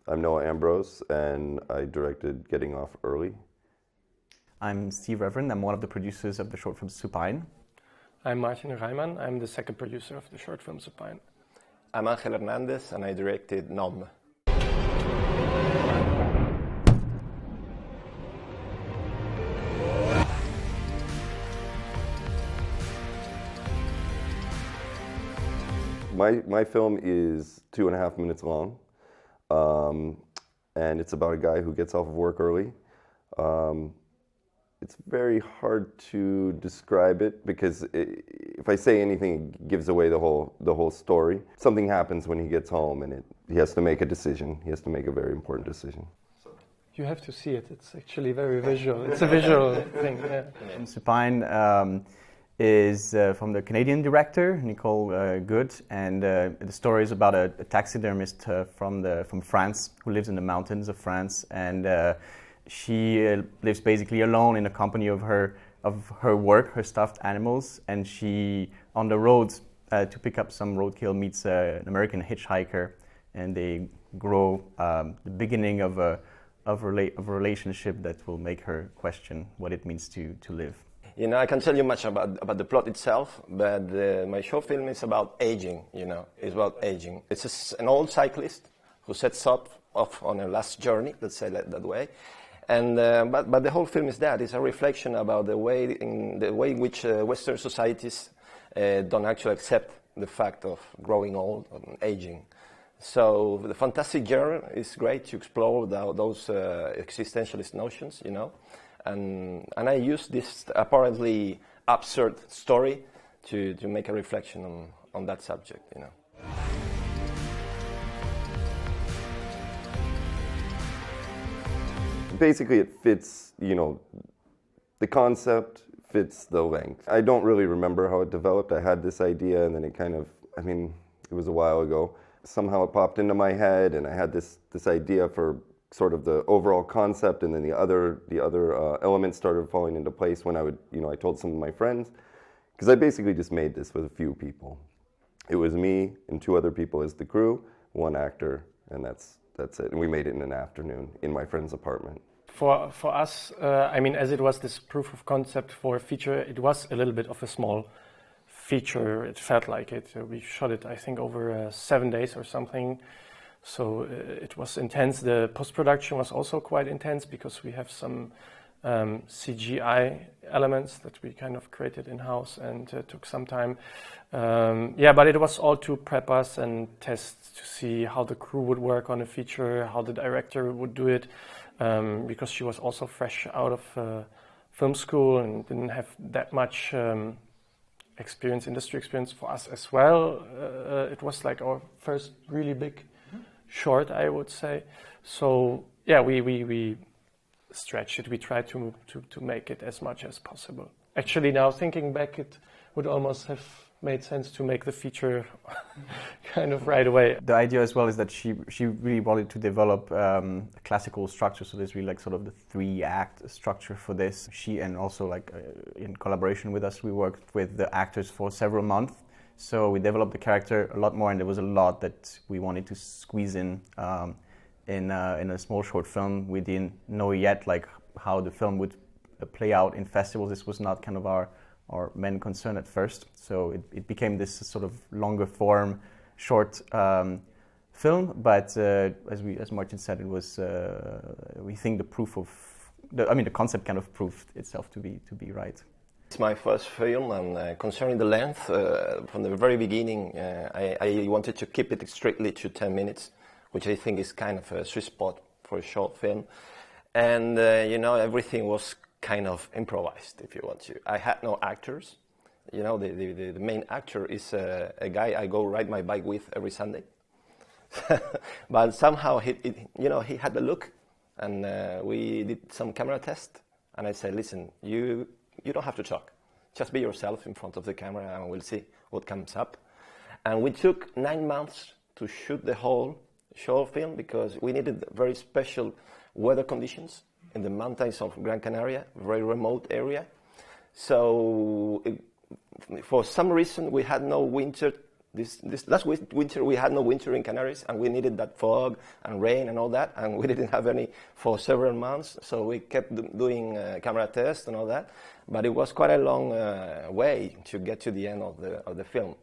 I'm Noa Ambrose, and I directed Getting Off Early. I'm Reverend. I'm one of the producers of the short film Supine. I'm Martin Raiman. I'm the second producer of the short film Supine. I'm Angel Hernández, and I directed NOM. My film is 2.5 minutes long, and it's about a guy who gets off of work early. It's very hard to describe it because if I say anything, it gives away the whole story. Something happens when he gets home, and he has to make a decision. He has to make a very important decision. You have to see it. It's actually very visual. It's a visual thing. Yeah. Supine is from the Canadian director Nicole Good, and the story is about a taxidermist from France who lives in the mountains of France, and she lives basically alone in the company of her work, her stuffed animals, and she on the road to pick up some roadkill meets an American hitchhiker, and they grow the beginning of a relationship that will make her question what it means to live. You know, I can't tell you much about the plot itself, but my short film is about aging, It's about aging. It's an old cyclist who sets off on a last journey, let's say that way. And but the whole film is that. It's a reflection about the way in which Western societies don't actually accept the fact of growing old and aging. So the fantastic genre is great to explore those existentialist notions, And I use this apparently absurd story to make a reflection on that subject, Basically, it fits, the concept fits the length. I don't really remember how it developed. I had this idea, and then it was a while ago. Somehow it popped into my head, and I had this idea for sort of the overall concept, and then the other elements started falling into place when I told some of my friends, because I basically just made this with a few people. It was me and 2 other people as the crew, 1 actor, and that's it. And we made it in an afternoon in my friend's apartment. For us, as it was this proof of concept for a feature, it was a little bit of a small feature. It felt like it. We shot it, I think, over 7 days or something. So it was intense. The post-production was also quite intense because we have some CGI elements that we kind of created in-house, and took some time. But it was all to prep us and test to see how the crew would work on a feature, how the director would do it, because she was also fresh out of film school and didn't have that much industry experience for us as well. It was like our first really big short, I would say. So we stretched it. We tried to make it as much as possible. Actually, now thinking back, it would almost have made sense to make the feature kind of right away. The idea as well is that she really wanted to develop a classical structure, so there's really like sort of the 3-act structure for this. She, and also like in collaboration with us, we worked with the actors for several months. So we developed the character a lot more, and there was a lot that we wanted to squeeze in a small short film. We didn't know yet like how the film would play out in festivals. This was not kind of our main concern at first. So it became this sort of longer form short film. But as Martin said, it was we think the concept kind of proved itself to be right. It's my first film, and concerning the length, from the very beginning, I wanted to keep it strictly to 10 minutes, which I think is kind of a sweet spot for a short film. And, everything was kind of improvised, if you want to. I had no actors. The main actor is a guy I go ride my bike with every Sunday. But somehow he had the look, and we did some camera test, and I said, listen, you don't have to talk. Just be yourself in front of the camera, and we'll see what comes up. And we took 9 months to shoot the whole short film because we needed very special weather conditions in the mountains of Gran Canaria, a very remote area. So for some reason, we had no winter This last winter we had no winter in Canaries, and we needed that fog and rain and all that, and we didn't have any for several months. So we kept doing camera tests and all that, but it was quite a long way to get to the end of the film.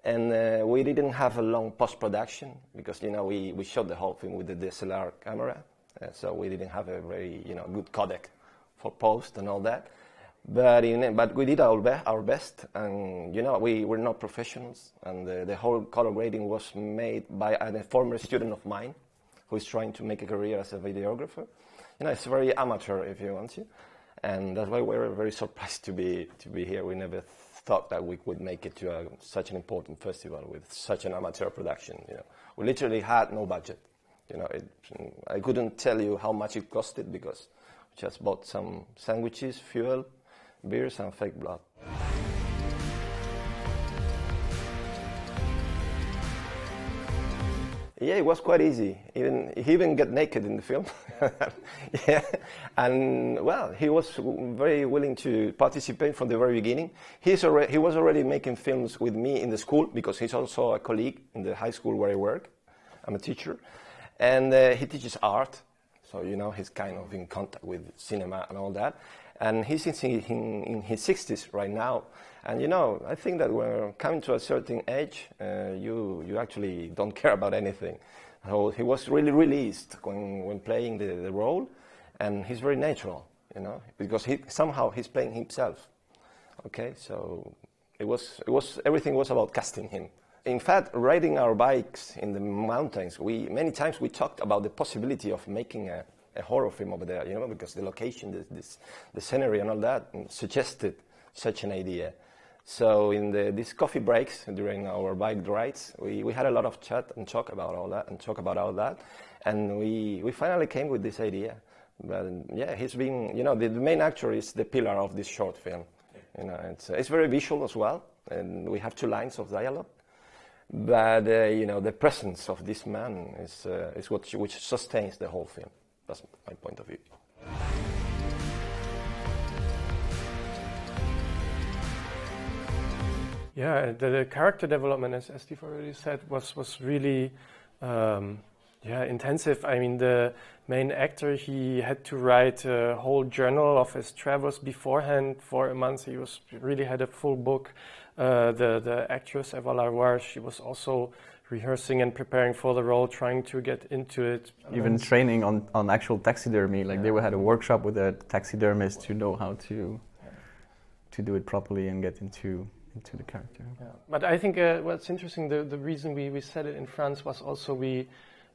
And we didn't have a long post-production because we shot the whole film with the DSLR camera, so we didn't have a very good codec for post and all that. But we did our best, and we were not professionals, and the whole color grading was made by a former student of mine who is trying to make a career as a videographer. It's very amateur, if you want to, and that's why we're very surprised to be here. We never thought that we would make it to such an important festival with such an amateur production. We literally had no budget. I couldn't tell you how much it costed because we just bought some sandwiches, fuel, beers and fake blood. Yeah, it was quite easy. He even got naked in the film. Yeah, and well, he was very willing to participate from the very beginning. He was already making films with me in the school because he's also a colleague in the high school where I work. I'm a teacher, and he teaches art, so he's kind of in contact with cinema and all that. And he's in his 60s right now. And I think that when we're coming to a certain age, you actually don't care about anything. So he was really released when playing the role, and he's very natural, because he's playing himself. Okay, so everything was about casting him. In fact, riding our bikes in the mountains, many times we talked about the possibility of making a horror film over there, because the location, the scenery and all that suggested such an idea. So in these coffee breaks during our bike rides, we had a lot of chat and talk about all that, and we finally came with this idea. But yeah, he's been, the main actor is the pillar of this short film. It's very visual as well, and we have 2 lines of dialogue. But the presence of this man is which sustains the whole film. That's my point of view. Yeah, the character development, as Steve already said, was really intensive. I mean, the main actor, he had to write a whole journal of his travels beforehand for a month. He really had a full book. The actress, Eva Larroir, she was also rehearsing and preparing for the role, trying to get into it. Even training on actual taxidermy, they had a workshop with a taxidermist to know how to do it properly and get into the character. Yeah. But I think what's interesting, the reason we set it in France was also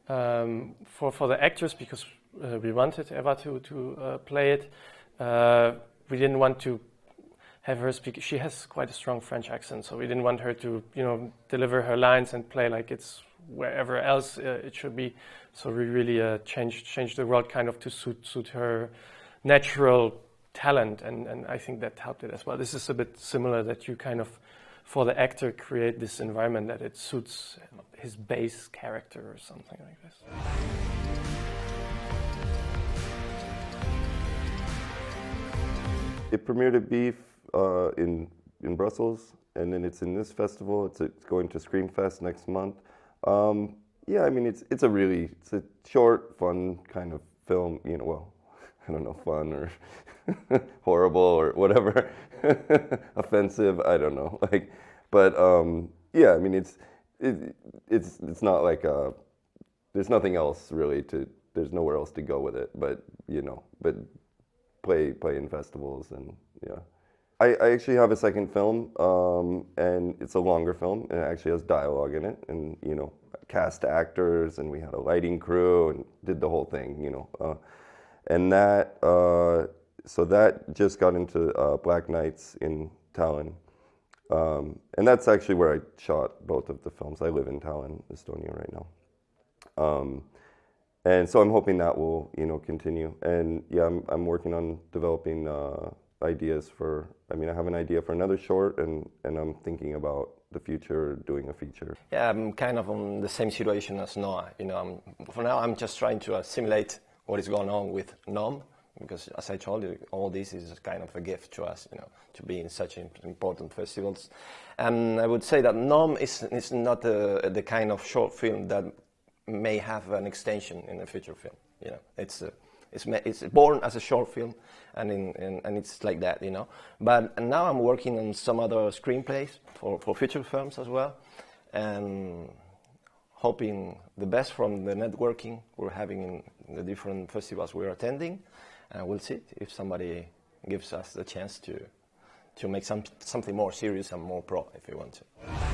for the actress, because we wanted Eva to play it. We didn't want to have her speak. She has quite a strong French accent, so we didn't want her to, deliver her lines and play like it's wherever else it should be. So we really changed the world kind of to suit her natural talent, and I think that helped it as well. This is a bit similar, that you kind of, for the actor, create this environment that it suits his base character or something like this. It premiered at BIFF in Brussels, and then it's in this festival. It's going to Screamfest next month. Yeah, I mean, it's a short, fun kind of film. Well, I don't know, fun or horrible or whatever, offensive. I don't know. But yeah, I mean, it's not like there's nothing else really there's nowhere else to go with it. But but play in festivals, and yeah. I actually have a second film, and it's a longer film, and it actually has dialogue in it, and cast actors, and we had a lighting crew, and did the whole thing, and that so that just got into Black Nights in Tallinn, and that's actually where I shot both of the films. I live in Tallinn, Estonia right now, and so I'm hoping that will continue, and yeah, I'm working on developing ideas for. I mean, I have an idea for another short, and I'm thinking about the future, doing a feature. Yeah, I'm kind of in the same situation as Noa. For now, I'm just trying to assimilate what is going on with NOM, because as I told you, all this is kind of a gift to us, to be in such important festivals. And I would say that NOM is not the kind of short film that may have an extension in a feature film. It's born as a short film, and it's like that, But now I'm working on some other screenplays for feature films as well, and hoping the best from the networking we're having in the different festivals we're attending, and we'll see if somebody gives us the chance to make something more serious and more pro, if we want to.